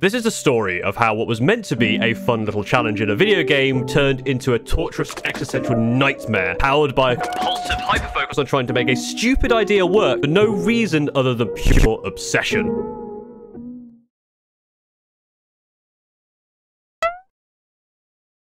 This is the story of how what was meant to be a fun little challenge in a video game turned into a torturous existential nightmare, powered by a compulsive hyperfocus on trying to make a stupid idea work for no reason other than pure obsession.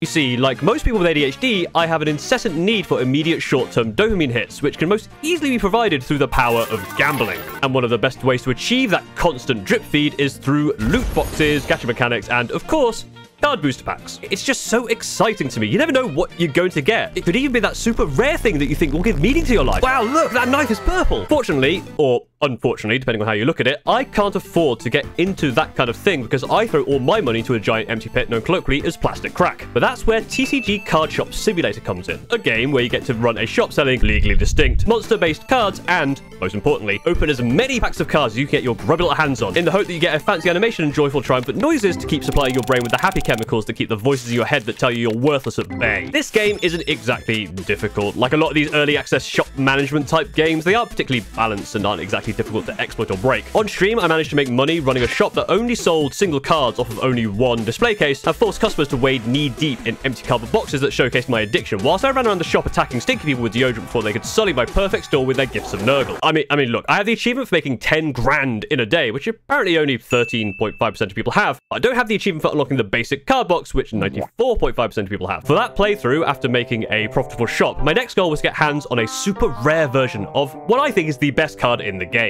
You see, like most people with ADHD, I have an incessant need for immediate short-term dopamine hits, which can most easily be provided through the power of gambling. And one of the best ways to achieve that constant drip feed is through loot boxes, gacha mechanics, and, of course, card booster packs. It's just so exciting to me. You never know what you're going to get. It could even be that super rare thing that you think will give meaning to your life. Wow, look, that knife is purple. Fortunately, or unfortunately, depending on how you look at it, I can't afford to get into that kind of thing because I throw all my money to a giant empty pit known colloquially as plastic crack. But that's where TCG Card Shop Simulator comes in. A game where you get to run a shop selling legally distinct, monster-based cards and, most importantly, open as many packs of cards as you can get your grubby little hands on, in the hope that you get a fancy animation and joyful triumphant noises to keep supplying your brain with the happy chemicals that keep the voices in your head that tell you you're worthless at bay. This game isn't exactly difficult. Like a lot of these early access shop management type games, they aren't particularly balanced and aren't exactly difficult to exploit or break. On stream, I managed to make money running a shop that only sold single cards off of only one display case and forced customers to wade knee-deep in empty cardboard boxes that showcased my addiction, whilst I ran around the shop attacking stinky people with deodorant before they could sully my perfect store with their gifts of Nurgle. I mean, look, I have the achievement for making 10 grand in a day, which apparently only 13.5% of people have. I don't have the achievement for unlocking the basic card box, which 94.5% of people have. For that playthrough, after making a profitable shop, my next goal was to get hands on a super rare version of what I think is the best card in the game.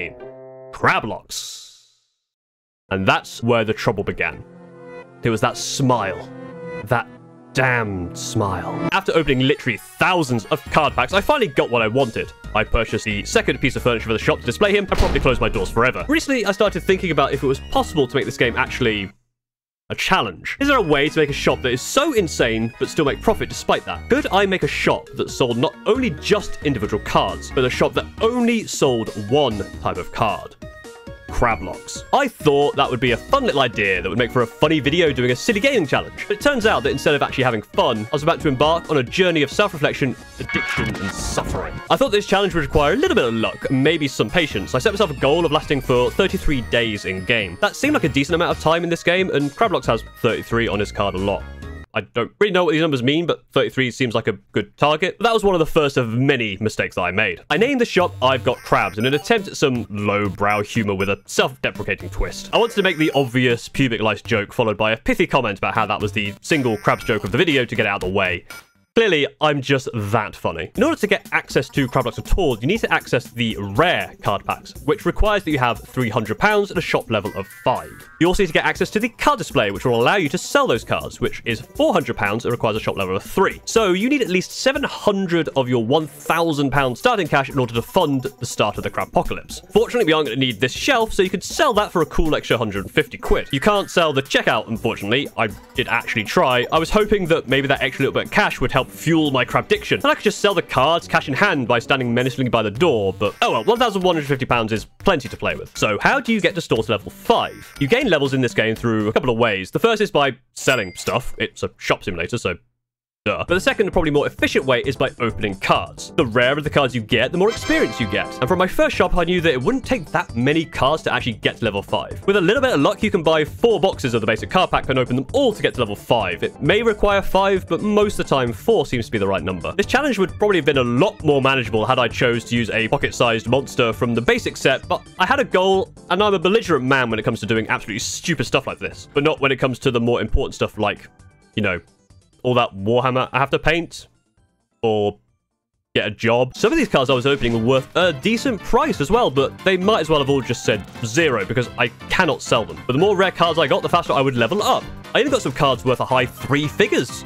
Crablox. And that's where the trouble began. It was that smile. That damned smile. After opening literally thousands of card packs, I finally got what I wanted. I purchased the second piece of furniture for the shop to display him and promptly closed my doors forever. Recently, I started thinking about if it was possible to make this game actually a challenge. Is there a way to make a shop that is so insane but still make profit despite that? Could I make a shop that sold not only just individual cards, but a shop that only sold one type of card? Crablox. I thought that would be a fun little idea that would make for a funny video doing a silly gaming challenge. But it turns out that instead of actually having fun, I was about to embark on a journey of self-reflection, addiction, and suffering. I thought this challenge would require a little bit of luck, and maybe some patience. I set myself a goal of lasting for 33 days in game. That seemed like a decent amount of time in this game, and Crablox has 33 on his card a lot. I don't really know what these numbers mean, but 33 seems like a good target. But that was one of the first of many mistakes that I made. I named the shop I've Got Crabs in an attempt at some lowbrow humor with a self-deprecating twist. I wanted to make the obvious pubic lice joke followed by a pithy comment about how that was the single crabs joke of the video to get it out of the way. Clearly, I'm just that funny. In order to get access to Crablox at all, you need to access the rare card packs, which requires that you have £300 at a shop level of 5. You also need to get access to the card display, which will allow you to sell those cards, which is £400 and requires a shop level of 3. So you need at least 700 of your £1,000 starting cash in order to fund the start of the Crabpocalypse. Fortunately, we aren't going to need this shelf, so you could sell that for a cool extra 150 quid. You can't sell the checkout, unfortunately. I did actually try. I was hoping that maybe that extra little bit of cash would help fuel my crabdiction, and I could just sell the cards cash in hand by standing menacingly by the door, but oh well, £1,150 is plenty to play with. So how do you get to store to level 5? You gain levels in this game through a couple of ways. The first is by selling stuff. It's a shop simulator, so duh. But the second and probably more efficient way is by opening cards. The rarer the cards you get, the more experience you get. And from my first shop, I knew that it wouldn't take that many cards to actually get to level 5. With a little bit of luck, you can buy 4 boxes of the basic card pack and open them all to get to level 5. It may require 5, but most of the time, 4 seems to be the right number. This challenge would probably have been a lot more manageable had I chose to use a pocket-sized monster from the basic set, but I had a goal, and I'm a belligerent man when it comes to doing absolutely stupid stuff like this. But not when it comes to the more important stuff like, you know, all that Warhammer I have to paint, or get a job. Some of these cards I was opening were worth a decent price as well, but they might as well have all just said 0 because I cannot sell them. But the more rare cards I got, the faster I would level up. I even got some cards worth a high 3 figures.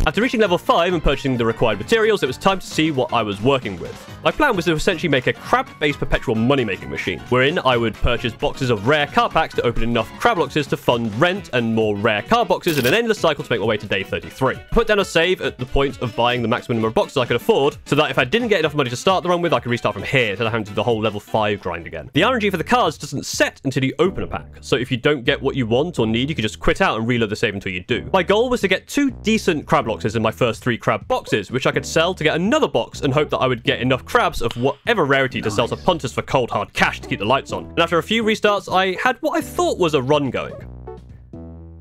After reaching level 5 and purchasing the required materials, it was time to see what I was working with. My plan was to essentially make a crab-based perpetual money-making machine, wherein I would purchase boxes of rare card packs to open enough Crabloxes to fund rent and more rare card boxes in an endless cycle to make my way to day 33. I put down a save at the point of buying the maximum number of boxes I could afford, so that if I didn't get enough money to start the run with, I could restart from here instead of having to do the whole level 5 grind again. The RNG for the cards doesn't set until you open a pack, so if you don't get what you want or need, you can just quit out and reload the save until you do. My goal was to get 2 decent Crablox boxes in my first 3 crab boxes, which I could sell to get another box and hope that I would get enough crabs of whatever rarity to sell to punters for cold hard cash to keep the lights on. And after a few restarts, I had what I thought was a run going.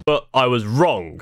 But I was wrong.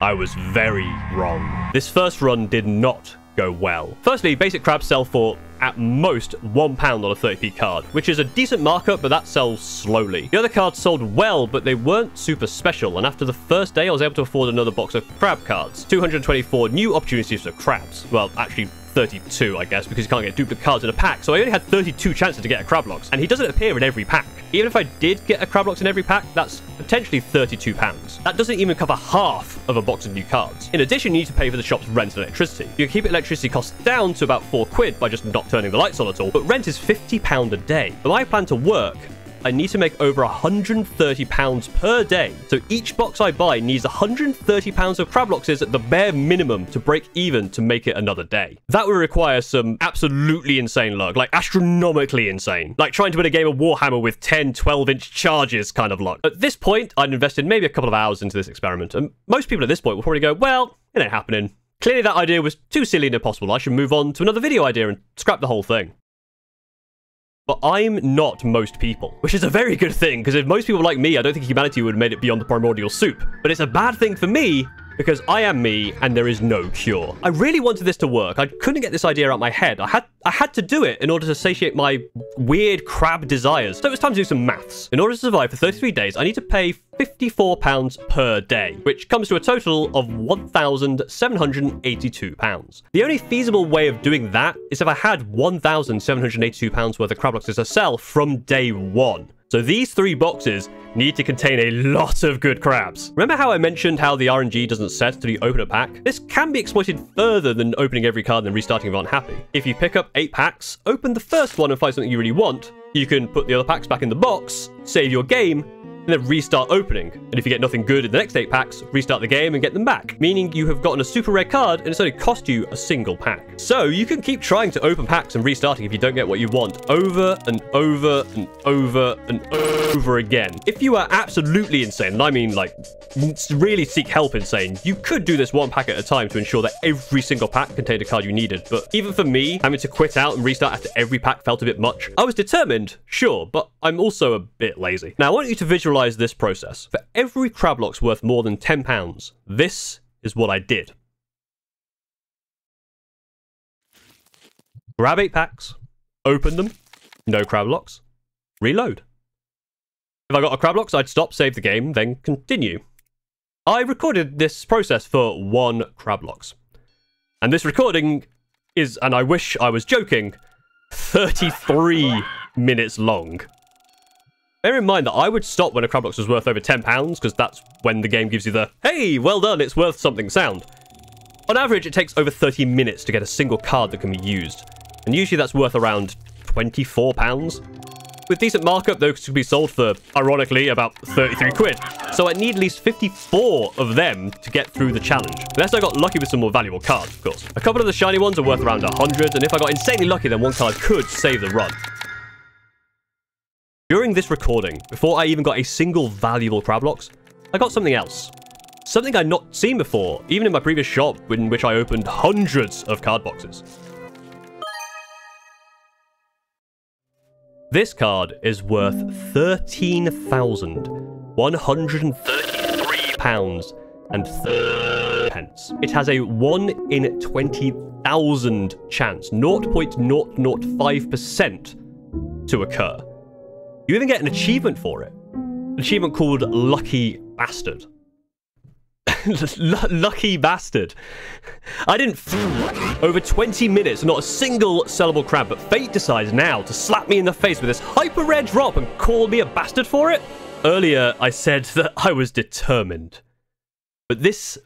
I was very wrong. This first run did not go well. Firstly, basic crabs sell for at most £1 on a 30p card, which is a decent markup, but that sells slowly. The other cards sold well, but they weren't super special, and after the first day I was able to afford another box of crab cards. 224 new opportunities for crabs. Well, actually 32, I guess, because you can't get duplicate cards in a pack, so I only had 32 chances to get a Crablox, and he doesn't appear in every pack. Even if I did get a Crablox in every pack, that's potentially £32. That doesn't even cover half of a box of new cards. In addition, you need to pay for the shop's rent and electricity. You can keep electricity costs down to about £4 by just not turning the lights on at all, but rent is £50 a day. For my plan to work, I need to make over £130 per day. So each box I buy needs £130 of Crabloxes at the bare minimum to break even to make it another day. That would require some absolutely insane luck, like astronomically insane. Like trying to win a game of Warhammer with 10, 12-inch charges kind of luck. At this point, I'd invested maybe a couple of hours into this experiment, and most people at this point will probably go, well, it ain't happening. Clearly that idea was too silly and impossible. I should move on to another video idea and scrap the whole thing. But I'm not most people, which is a very good thing, because if most people like me, I don't think humanity would have made it beyond the primordial soup. But it's a bad thing for me, because I am me, and there is no cure. I really wanted this to work. I couldn't get this idea out of my head. I had to do it in order to satiate my weird crab desires. So it was time to do some maths. In order to survive for 33 days, I need to pay £54 per day, which comes to a total of £1,782. The only feasible way of doing that is if I had £1,782 worth of Crabloxes to sell from day one. So these 3 boxes need to contain a lot of good crabs. Remember how I mentioned how the RNG doesn't set till you open a pack? This can be exploited further than opening every card and then restarting if unhappy. If you pick up 8 packs, open the first one and find something you really want, you can put the other packs back in the box, save your game, and then restart opening. And if you get nothing good in the next 8 packs, restart the game and get them back, meaning you have gotten a super rare card and it's only cost you a single pack. So you can keep trying to open packs and restarting if you don't get what you want over and over and over and over again. If you are absolutely insane, and I mean like really seek help insane, you could do this 1 pack at a time to ensure that every single pack contained a card you needed. But even for me, having to quit out and restart after every pack felt a bit much. I was determined, sure, but I'm also a bit lazy. Now I want you to visualize this process. For every Crablox worth more than £10, this is what I did. Grab 8 packs, open them, no Crablox, reload. If I got a Crablox, I'd stop, save the game, then continue. I recorded this process for 1 Crablox. And this recording is, and I wish I was joking, 33 minutes long. Bear in mind that I would stop when a Crablox was worth over £10, because that's when the game gives you the, hey, well done, it's worth something sound. On average, it takes over 30 minutes to get a single card that can be used, and usually that's worth around £24. With decent markup, those could be sold for, ironically, about 33 quid. So I need at least 54 of them to get through the challenge. Unless I got lucky with some more valuable cards, of course. A couple of the shiny ones are worth around 100, and if I got insanely lucky, then 1 card could save the run. During this recording, before I even got a single valuable Crablox, I got something else. Something I'd not seen before, even in my previous shop in which I opened hundreds of card boxes. This card is worth £13,133.30. It has a 1 in 20,000 chance, 0.005% to occur. You even get an achievement for it. An achievement called Lucky Bastard. Lucky Bastard. I didn't feel lucky. Over 20 minutes, not a single sellable crab, but fate decides now to slap me in the face with this hyper rare drop and call me a bastard for it. Earlier, I said that I was determined. But this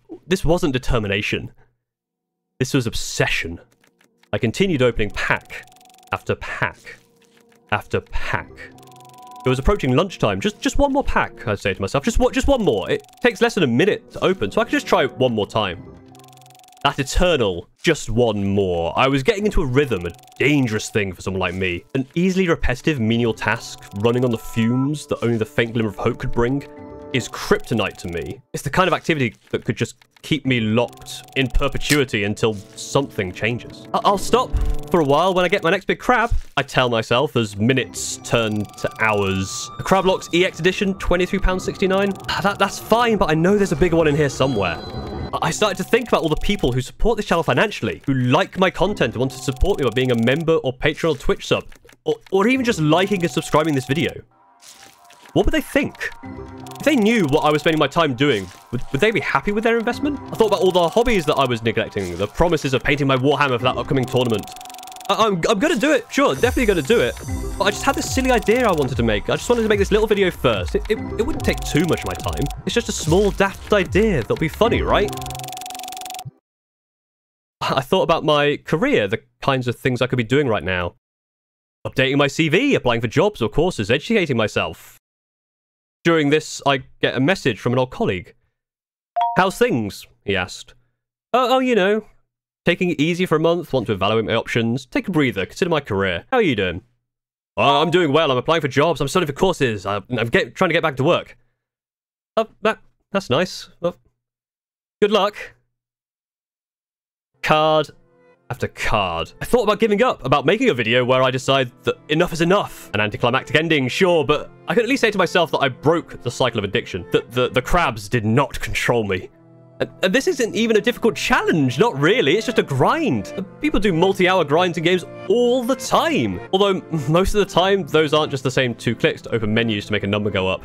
wasn't determination. This was obsession. I continued opening pack after pack after pack. It was approaching lunchtime. Just one more pack, I'd say to myself. Just one more. It takes less than a minute to open, so I could just try one more time. That eternal, just one more. I was getting into a rhythm, a dangerous thing for someone like me. An easily repetitive menial task, running on the fumes that only the faint glimmer of hope could bring. is kryptonite to me. It's the kind of activity that could just keep me locked in perpetuity until something changes. I'll stop for a while when I get my next big crab, I tell myself as minutes turn to hours. The Crablox EX edition, £23.69. That's fine, but I know there's a bigger one in here somewhere. I started to think about all the people who support this channel financially, who like my content and want to support me by being a member or Patreon or Twitch sub, or even just liking and subscribing this video. What would they think? If they knew what I was spending my time doing, would they be happy with their investment? I thought about all the hobbies that I was neglecting, the promises of painting my Warhammer for that upcoming tournament. I'm gonna do it, sure, definitely gonna do it. But I just had this silly idea I wanted to make. I just wanted to make this little video first. It wouldn't take too much of my time. It's just a small, daft idea that'll be funny, right? I thought about my career, the kinds of things I could be doing right now. Updating my CV, applying for jobs or courses, educating myself. During this, I get a message from an old colleague. "How's things?" he asked. Oh, you know, taking it easy for a month, want to evaluate my options, take a breather, consider my career. How are you doing? "Oh, I'm doing well, I'm applying for jobs, I'm studying for courses, I'm trying to get back to work." Oh, that's nice. Well, good luck. Card after card. I thought about giving up, about making a video where I decide that enough is enough. An anticlimactic ending, sure, but I could at least say to myself that I broke the cycle of addiction, that the crabs did not control me. And this isn't even a difficult challenge, not really, it's just a grind. People do multi-hour grinds in games all the time. Although, most of the time, those aren't just the same 2 clicks to open menus to make a number go up.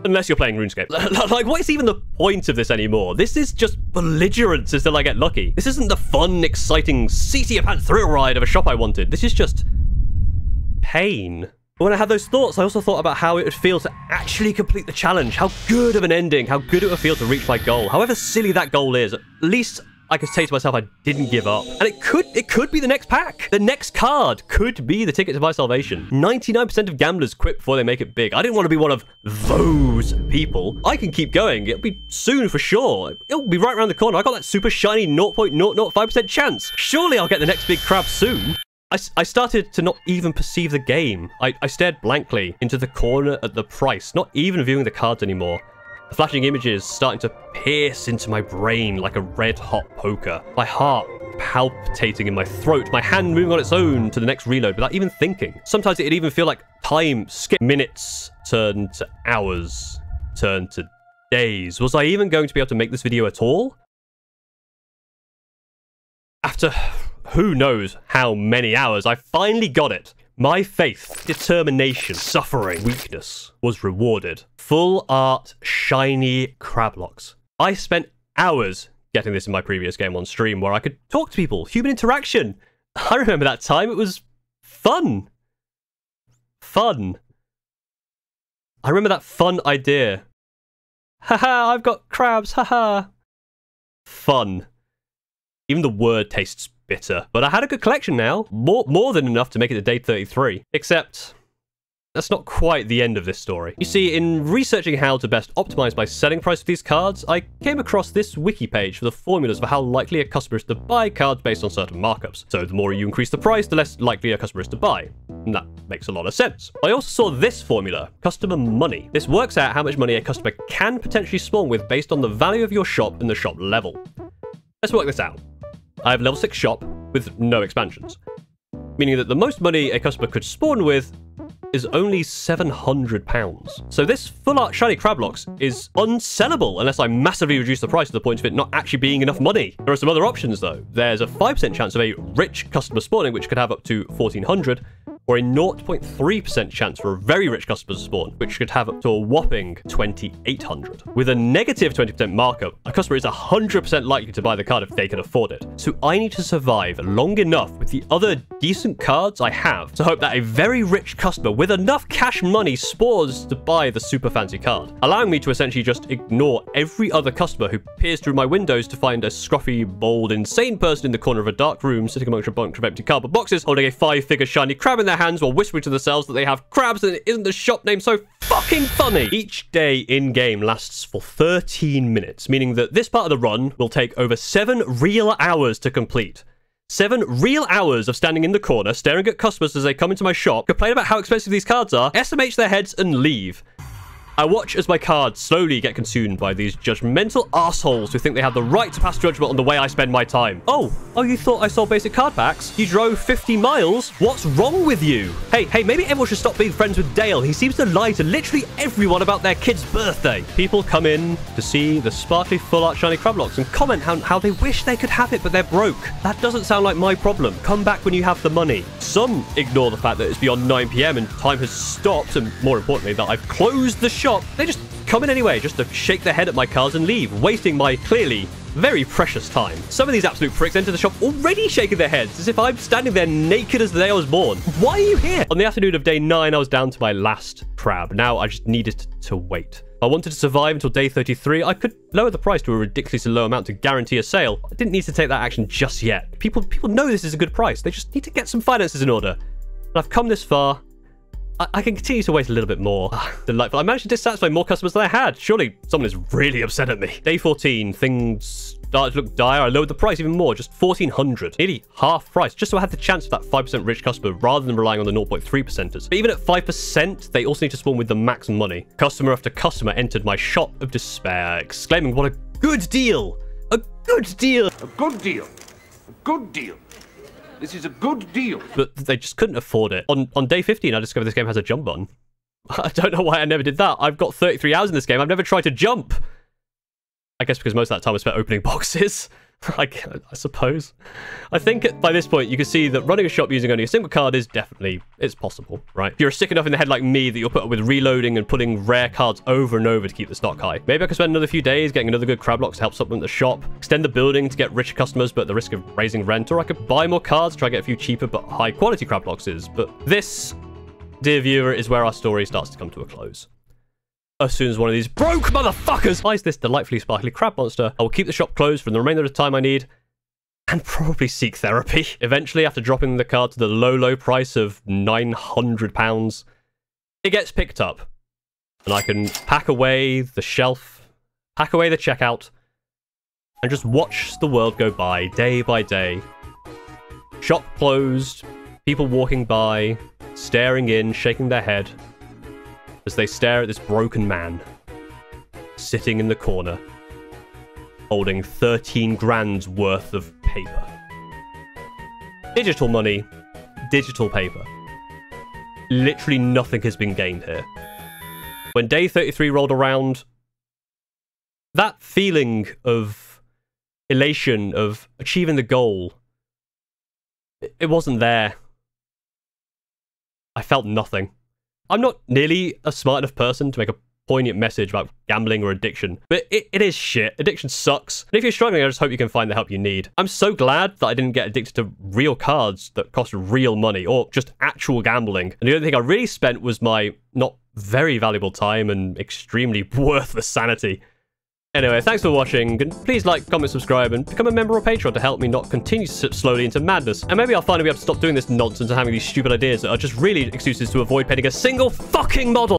Unless you're playing RuneScape. Like, what is even the point of this anymore? This is just belligerence until I get lucky. This isn't the fun, exciting, seat-your-pants thrill ride of a shop I wanted. This is just pain. But when I had those thoughts, I also thought about how it would feel to actually complete the challenge. How good of an ending, how good it would feel to reach my goal. However silly that goal is, at least I could say to myself I didn't give up. And it could be the next pack. The next card could be the ticket to my salvation. 99% of gamblers quit before they make it big. I didn't want to be one of those people. I can keep going. It'll be soon for sure. It'll be right around the corner. I got that super shiny 0.005% chance. Surely I'll get the next big crab soon. I started to not even perceive the game. I stared blankly into the corner at the price, not even viewing the cards anymore. The flashing images starting to pierce into my brain like a red-hot poker. My heart palpitating in my throat, my hand moving on its own to the next reload without even thinking. Sometimes it'd even feel like time skipped. Minutes turned to hours, turned to days. Was I even going to be able to make this video at all? After who knows how many hours, I finally got it. My faith, determination, suffering, weakness was rewarded. Full art, shiny Crablox. I spent hours getting this in my previous game on stream where I could talk to people, human interaction. I remember that time, it was fun. Fun. I remember that fun idea. Haha, I've got crabs, haha. Fun. Even the word tastes bitter. But I had a good collection now. More than enough to make it to day 33. Except, that's not quite the end of this story. You see, in researching how to best optimize my selling price for these cards, I came across this wiki page for the formulas for how likely a customer is to buy cards based on certain markups. So the more you increase the price, the less likely a customer is to buy. And that makes a lot of sense. I also saw this formula, customer money. This works out how much money a customer can potentially spawn with based on the value of your shop and the shop level. Let's work this out. I have level 6 shop with no expansions, meaning that the most money a customer could spawn with is only £700. So this full art shiny Crablox is unsellable unless I massively reduce the price to the point of it not actually being enough money. There are some other options though. There's a 5% chance of a rich customer spawning, which could have up to 1400, or a 0.3% chance for a very rich customer to spawn, which could have up to a whopping 2800. With a negative 20% markup, a customer is 100% likely to buy the card if they can afford it. So I need to survive long enough with the other decent cards I have to hope that a very rich customer with enough cash money spawns to buy the super fancy card, allowing me to essentially just ignore every other customer who peers through my windows to find a scruffy, bald, insane person in the corner of a dark room sitting amongst a bunch of empty cardboard boxes holding a 5-figure shiny crab in their hands while whispering to themselves that they have crabs and it isn't the shop name so fucking funny. Each day in-game lasts for 13 minutes, meaning that this part of the run will take over 7 real hours to complete. 7 real hours of standing in the corner, staring at customers as they come into my shop, complain about how expensive these cards are, SMH their heads, and leave. I watch as my cards slowly get consumed by these judgmental assholes who think they have the right to pass judgment on the way I spend my time. Oh, you thought I sold basic card packs? You drove 50 miles? What's wrong with you? Hey, maybe everyone should stop being friends with Dale. He seems to lie to literally everyone about their kid's birthday. People come in to see the sparkly full art shiny Crablox and comment how they wish they could have it, but they're broke. That doesn't sound like my problem. Come back when you have the money. Some ignore the fact that it's beyond 9 PM and time has stopped, and more importantly, that I've closed the shop. They just come in anyway, just to shake their head at my cards and leave, wasting my clearly very precious time. Some of these absolute pricks enter the shop already shaking their heads, as if I'm standing there naked as the day I was born. Why are you here? On the afternoon of day 9, I was down to my last crab. Now I just needed to wait. If I wanted to survive until day 33, I could lower the price to a ridiculously low amount to guarantee a sale. I didn't need to take that action just yet. People know this is a good price. They just need to get some finances in order. And I've come this far. I can continue to wait a little bit more. Delightful. I managed to dissatisfy more customers than I had. Surely someone is really upset at me. Day 14, things started to look dire. I lowered the price even more, just 1,400. Nearly half price, just so I had the chance of that 5% rich customer rather than relying on the 0.3%ers. But even at 5%, they also need to spawn with the max money. Customer after customer entered my shop of despair, exclaiming, what a good deal! A good deal! A good deal! A good deal! This is a good deal. But they just couldn't afford it. On day 15, I discovered this game has a jump button. I don't know why I never did that. I've got 33 hours in this game. I've never tried to jump. I guess because most of that time I spent opening boxes. I suppose. I think by this point, you can see that running a shop using only a single card is it's possible, right? If you're sick enough in the head like me that you'll put up with reloading and putting rare cards over and over to keep the stock high. Maybe I could spend another few days getting another good Crablox to help supplement the shop, extend the building to get richer customers but at the risk of raising rent, or I could buy more cards, try to get a few cheaper but high quality Crabloxes. But this, dear viewer, is where our story starts to come to a close. As soon as one of these broke motherfuckers buys this delightfully sparkly crab monster, I will keep the shop closed for the remainder of the time I need, and probably seek therapy. Eventually, after dropping the card to the low price of £900, it gets picked up, and I can pack away the shelf, pack away the checkout, and just watch the world go by day. Shop closed, people walking by, staring in, shaking their head, as they stare at this broken man, sitting in the corner, holding 13 grand's worth of paper. Digital money, digital paper. Literally nothing has been gained here. When day 33 rolled around, that feeling of elation, of achieving the goal, it wasn't there. I felt nothing. I'm not nearly a smart enough person to make a poignant message about gambling or addiction, but it is shit. Addiction sucks. And if you're struggling, I just hope you can find the help you need. I'm so glad that I didn't get addicted to real cards that cost real money, or just actual gambling. And the only thing I really spent was my not very valuable time and extremely worthless sanity. Anyway, thanks for watching, and please like, comment, subscribe, and become a member or Patreon to help me not continue to slip slowly into madness. And maybe I'll finally be able to stop doing this nonsense and having these stupid ideas that are just really excuses to avoid painting a single fucking model.